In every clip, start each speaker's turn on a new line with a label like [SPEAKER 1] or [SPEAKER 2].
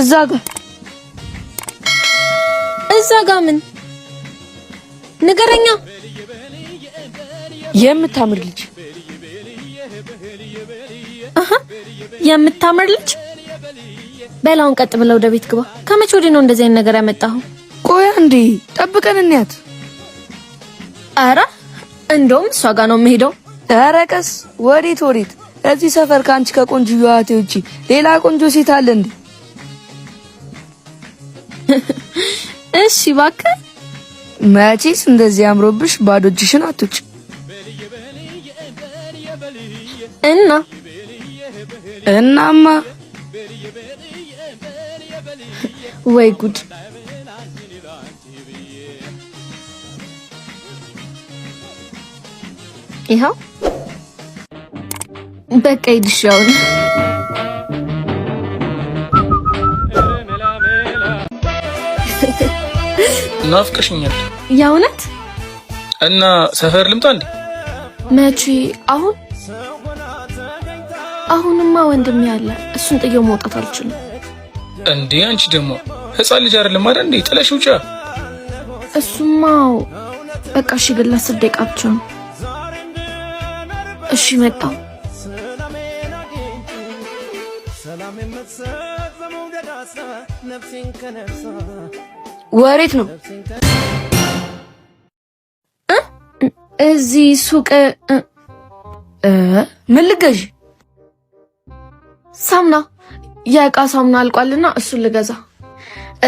[SPEAKER 1] እዛ ጋ ምን ንገረኛ?
[SPEAKER 2] የምታምር ልጅ
[SPEAKER 1] የምታምር ልጅ በላውን ቀጥ ብለው ወደ ቤት ግባ። ከመቼ ወዲህ ነው እንደዚህ አይነት ነገር ያመጣኸው?
[SPEAKER 2] ቆይ አንዴ ጠብቀን እንያት።
[SPEAKER 1] አረ እንደውም እሷ ጋር ነው የምሄደው።
[SPEAKER 2] ኧረ ቀስ። ወዴት? እዚህ ሰፈር ካንቺ ከቆንጆዋ እህቴ ውጪ ሌላ ቆንጆ ሴት አለ እንዴ?
[SPEAKER 1] እሺ እባክህ።
[SPEAKER 2] መቼስ እንደዚህ አምሮብሽ ባዶ እጅሽን አትውጪ። እናማ
[SPEAKER 1] ወይ ጉድ! ይኸው በቃ ይድሻውን
[SPEAKER 3] ናፍቀሽኛል።
[SPEAKER 1] የእውነት?
[SPEAKER 3] እና ሰፈር ልምጣ እንዴ?
[SPEAKER 1] መቼ? አሁንማ ወንድሜ ያለ እሱን ጥዬው መውጣት አልችልም።
[SPEAKER 3] እንዴ አንቺ ደግሞ ህፃን ልጅ አይደለም አይደል እንዴ? ጥለሽ ውጪ።
[SPEAKER 1] እሱማ በቃ እሺ፣ ግን ለ10 ደቂቃ ብቻ ነው። እሺ መጣሁ።
[SPEAKER 2] ወሬት ነው?
[SPEAKER 1] እዚህ ሱቅ
[SPEAKER 2] ምን ልገዥ?
[SPEAKER 1] ሳሙና፣ የእቃ ሳሙና አልቋልና እሱን ልገዛ።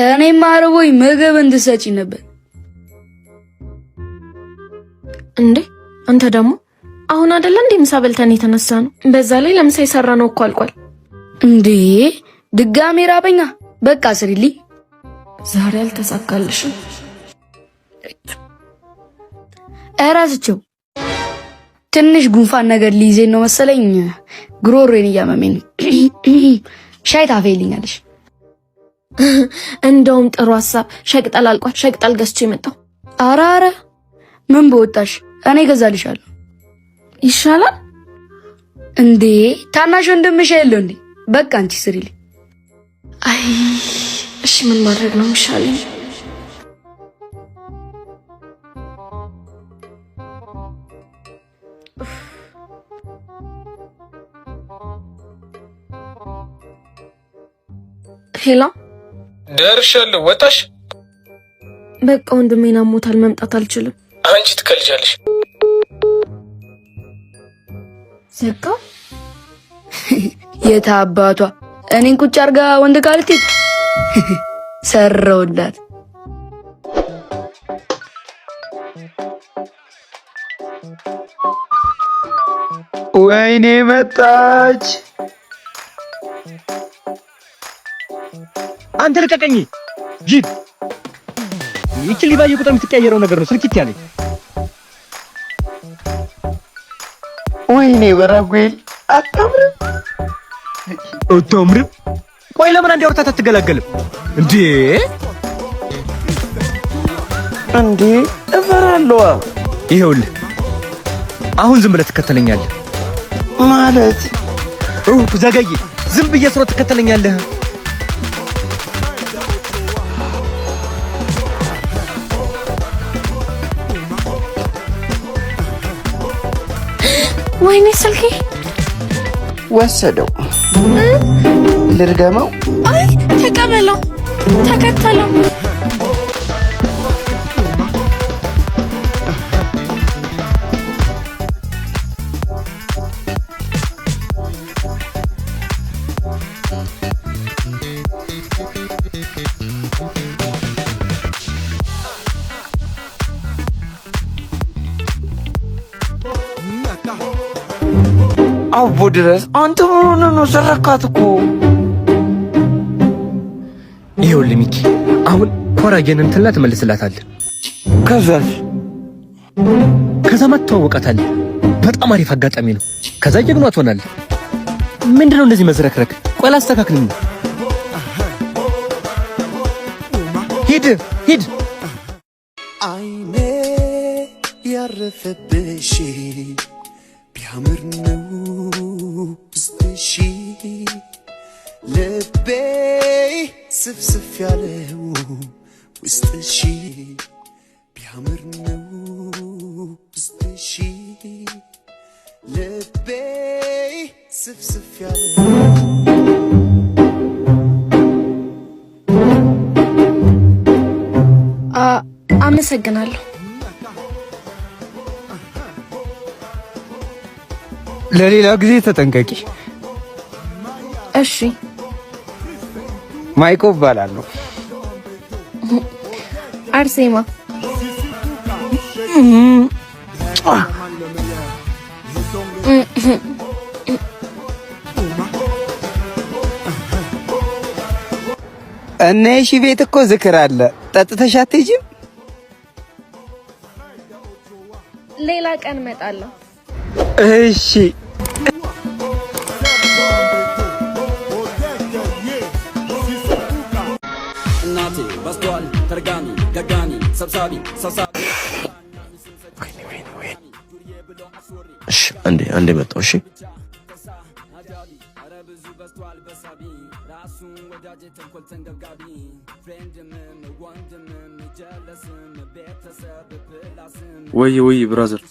[SPEAKER 2] እኔማ አርቦኝ ምግብ እንድሰጪ ነበር።
[SPEAKER 1] እንዴ አንተ ደግሞ አሁን አይደለ እንዴ ምሳ በልተን የተነሳ ነው? በዛ ላይ ለምሳ የሰራ ነው እኮ አልቋል።
[SPEAKER 2] እንዴ ድጋሜ ራበኛ። በቃ ስሪልኝ።
[SPEAKER 1] ዛሬ አልተሳካልሽም።
[SPEAKER 2] እራስቸው ትንሽ ጉንፋን ነገር ሊይዘኝ ነው መሰለኝ። ጉሮሮዬን እያመመኝ ነው። ሻይ ታፈይልኛለሽ?
[SPEAKER 1] እንደውም ጥሩ ሐሳብ። ሸቅጠል አልቋል። ሸቅጠል ገዝቼ መጣሁ።
[SPEAKER 2] አራራ ምን በወጣሽ? እኔ ገዛልሻለሁ።
[SPEAKER 1] ይሻላል
[SPEAKER 2] እንዴ? ታናሽ ወንድምሽ የለው እንዴ? በቃ አንቺ ስሪልኝ።
[SPEAKER 1] አይ እሺ፣ ምን ማድረግ ነው የሚሻለኝ? ሄሎ፣
[SPEAKER 3] ደርሻለሁ። ወጣሽ?
[SPEAKER 1] በቃ ወንድሜን አሞታል፣ መምጣት አልችልም።
[SPEAKER 3] አንቺ ትከልጃለሽ።
[SPEAKER 1] ዘጋ።
[SPEAKER 2] የታ አባቷ እኔን ቁጭ አርጋ ወንድ ካልቲ ሰረውላት።
[SPEAKER 4] ወይኔ መጣች።
[SPEAKER 5] አንተ ልቀቀኝ ጂድ። ይቺ ሊባየ ቁጥር የምትቀያየረው ነገር ነው ስልኪት ያለኝ።
[SPEAKER 4] ወይኔ በራጉኤል አታምርም?
[SPEAKER 5] አታምርም? ቆይ ለምን አንዴ አውርታት አትገላገልም እንዴ?
[SPEAKER 4] እፈራለሁ።
[SPEAKER 5] ይኸውልህ አሁን ዝም ብለህ ትከተለኛለህ
[SPEAKER 4] ማለት?
[SPEAKER 5] ዘገይ ዝም ብዬ ስሮ ትከተለኛለህ።
[SPEAKER 1] ወይኔ ስልኬ
[SPEAKER 4] ወሰደው። ልርገመው?
[SPEAKER 1] አይ ተቀበለው፣ ተከተለው።
[SPEAKER 4] አቦ ድረስ አንተ ምን ነው? ሰረካት እኮ።
[SPEAKER 5] ይኸውልህ ሚኪ አሁን ኮራጀን እንትላ ትመልስላታለህ። ከዛማ ትተዋወቃታለህ። በጣም አሪፍ አጋጣሚ ነው። ከዛ ጀግኗ ትሆናለህ። ምንድነው እንደዚህ መዝረክረክ? ቆይ ላስተካክልኝ። ሂድ።
[SPEAKER 6] አይኔ ያረፈብሽ ቢያምር ነው ስትሺ ልቤ ስፍስፍ ያለው ውስጥሽ ቢያምር ነው ውስጥሽ ልቤ ስፍስፍ ያለው
[SPEAKER 1] አመሰግናለሁ።
[SPEAKER 4] ለሌላ ጊዜ ተጠንቀቂ።
[SPEAKER 1] እሺ።
[SPEAKER 4] ማይኮ እባላለሁ።
[SPEAKER 1] አርሴማ።
[SPEAKER 4] እና እሺ፣ ቤት እኮ ዝክር አለ። ጠጥተሽ አትሄጂም?
[SPEAKER 1] ሌላ ቀን እመጣለሁ።
[SPEAKER 4] እሺ።
[SPEAKER 7] እናቴ በስቷል ተርጋሚ ደጋሚ ሰብሳቢ
[SPEAKER 8] እሺ፣ አንዴ መጣሁ። እሺ
[SPEAKER 9] ወይ ብራዘር፣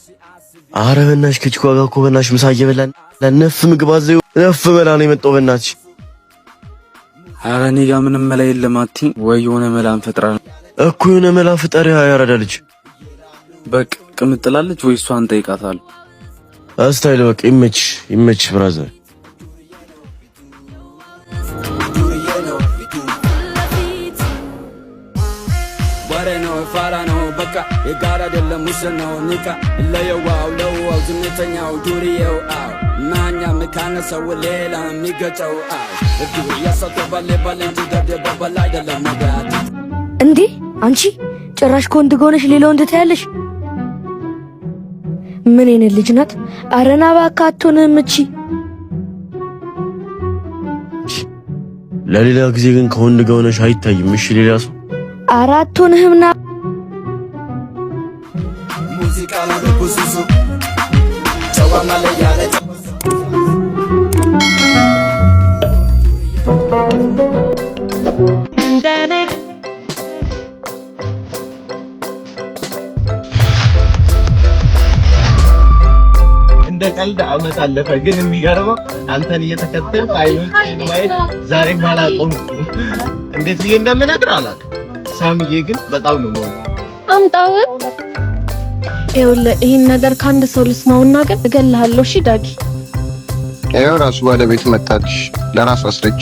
[SPEAKER 8] ኧረ በእናትሽ ከቺኳ ጋር እኮ በእናትሽ ምሳ እየበላን ነፍ ምግብ አዘዩ ነፍ በላ ነው የመጣው። በእናትሽ
[SPEAKER 9] ኧረ እኔ ጋር ምንም መላ የለም። አትይም ወይ? የሆነ መላ እንፈጥራለን
[SPEAKER 8] እኮ። የሆነ መላ ፍጠሪ ያራዳ ልጅ።
[SPEAKER 9] በቃ ቅምጥላለች ወይ እሷን ጠይቃታለሁ።
[SPEAKER 8] አስታይል በቃ ይመች ብራዘር።
[SPEAKER 7] ፋራኖ በቃ የጋራ አይደለም ሙስል ነው ኒቃ ለየዋው ለዋው ዝምተኛው ዱርዬው አው ማኛ መካነሰው ሌላ የሚገጨው አው እዱ ያሰቶ ባለ እንጂ ደደ ባባላ አይደለም ማጋት
[SPEAKER 2] እንዴ አንቺ ጭራሽ ከወንድ ጎነሽ ሌላ ወንድ ታያለሽ? ምን አይነት ልጅ ናት? አረና ባካቶንም እቺ
[SPEAKER 8] ለሌላ ጊዜ ግን ከወንድ ጋር ሆነሽ አይታይም። እሺ ሌላ ሰው
[SPEAKER 2] አራቱንህምና
[SPEAKER 7] ሙዚቃ ነው በኩሱሱ ጨዋማ ላይ ያለ
[SPEAKER 1] እንደኔ
[SPEAKER 10] እንደ ቀልድ አመት አለፈ። ግን የሚገርመው አንተን እየተከተልኩ አይኖችን ማየት ዛሬም አላቆምኩም። እንዴት ብዬ እንደምነግርህ አላውቅም። ሳምዬ ግን በጣም ነው ማለት
[SPEAKER 1] አምጣው። ይኸውልህ ይሄን ነገር ከአንድ ሰው ልስማውና ግን እገልሃለሁ። እሺ ዳጊ፣
[SPEAKER 11] ይኸው ራሱ ባለቤት መጣች። ለራሱ አስረጅ